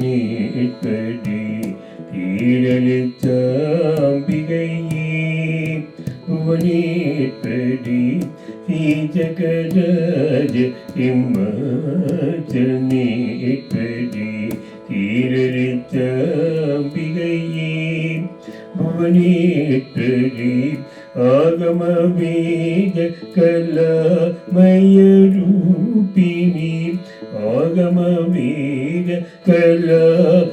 சீச்சகராஜத்திம்மீட்படி தீரலிச்சாம்பிகையே புவனீட்படி சீச்சகராஜத்திம்மீட்படி தீரலிச்சாம்பிகையே புவனீட்படி ஆகமவேத கலாமயரூபிணி ஆகமவேத கலாமயரூபிணி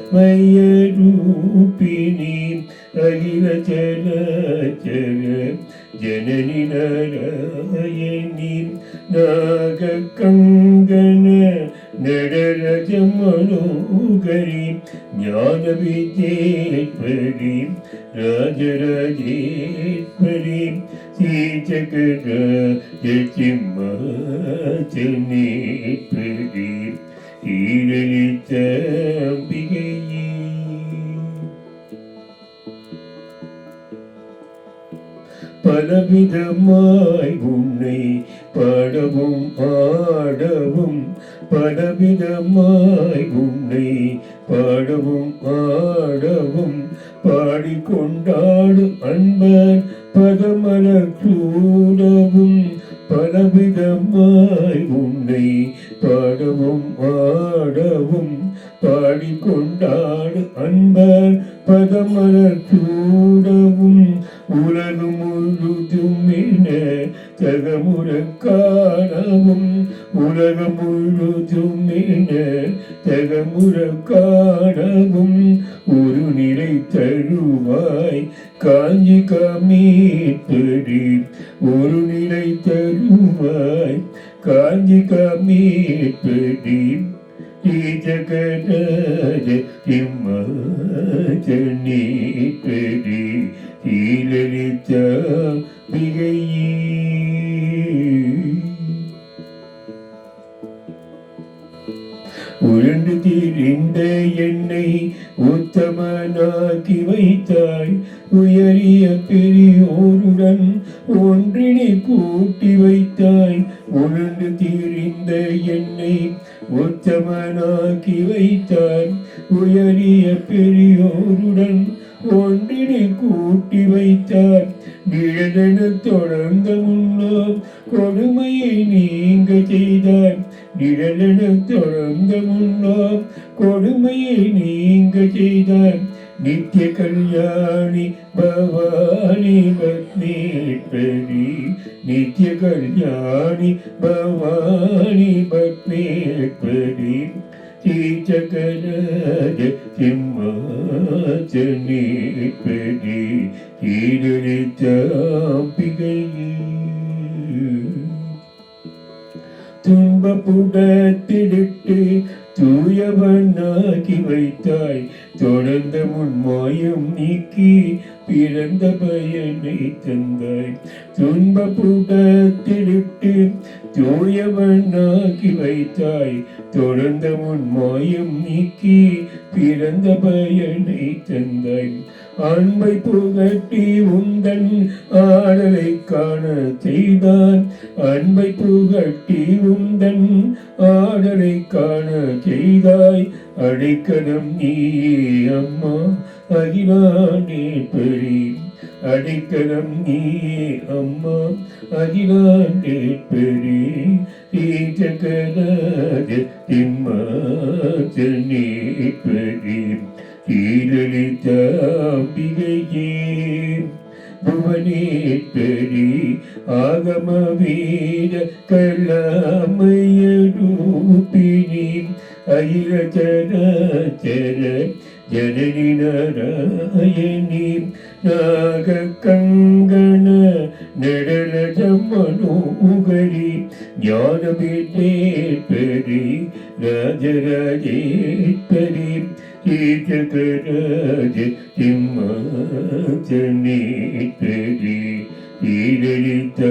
அகில சராச்சர ஜனனி நாராயணி நாககங்கன நடரஜ மனோகரி ஞான விஜேஸ்வரி ராஜராஜேஸ்வரி சீச்சகராஜசிம்மாசனேஸ்வரி ஈரலிச்சாம்பிகையே பலவிதமாய் உன்னை பாடவும் ஆடவும் பலவிதமாய் உன்னை பாடவும் ஆடவும் பாடிக்கொண்டாடு அன்பர் பதமலர் சூடவும் பலவிதமாய் உன்னை பாடவும் ஆடவும் பாடிக்கொண்டாடு அன்பர் பதமலர் சூடவும் உலகம் முழுதும் என தகமுற காணவும் உலகம் முழுதும் என தகமுற காணவும் ஒரு நிலை தருவாய் காஞ்சி காமீட்படி ஒரு நிலை தருவாய் காஞ்சி காமீட்படி சீச்சகராஜசிம்மாசனேஸ்வரி ஈரலிச்சாம்பிகையே உருண்டு திரிந்த என்னை உத்தமனாக்கி வைத்தாய் உயரிய பெரியோருடன் ஒன்றினை கூட்டி வைத்தாய் உருண்டு திரிந்த என்னை உத்தமனாக்கி வைத்தாய் உயரிய பெரியோருடன் ஒன்றினை கூட்டி வைத்தார் நிழலென தொடர்ந்த முன்னோர் கொடுமையை நீங்க செய்தார் நிழலென தொடர்ந்த முன்னோர் கொடுமையை நீங்க செய்தார் நித்திய கல்யாணி பவானி பத்மேஸ்வரி நித்திய கல்யாணி பவானி பத்மேஸ்வரி சீச்சகராஜசிம்மாசனேஸ்வரி ஈரலிச்சாம்பிகையே துன்பப்புடத்திலிட்டு தூயவனாக்கி வைத்தாய் தொடர்ந்த முன்மாயம் நீக்கி பிறந்த பயனை தந்தாய் துன்பப்புடத்திலிட்டு தூயவனாக்கி வைத்தாய் தொடர்ந்த முன்மாயம் நீக்கி பிறந்த பயனை தந்தாய் அன்பை புகட்டி உந்தன் ஆடலை காண செய்தான் அன்பை புகட்டி உந்தன் ஆடலை காண செய்தாய் அடைக்கலம் நீயே அம்மா அகிலாண்டேஸ்வரி அடைக்கலம் நீயே அம்மா அகிலாண்டேஸ்வரி சீச்சகராஜசிம்மாசனேஸ்வரி ஈரலிச்சாம்பிகையே புவனேஸ்வரி ஆகமவேத கலாமயரூபிணி அகில சராச்சர ஜனனி நாராயணி நாககங்கன நடரஜ மனோகரி ஞான விஜேஸ்வரி ராஜராஜேஸ்வரி சீச்சகராஜசிம்மாசனேஸ்வரி ஈரலிச்சாம்பிகையே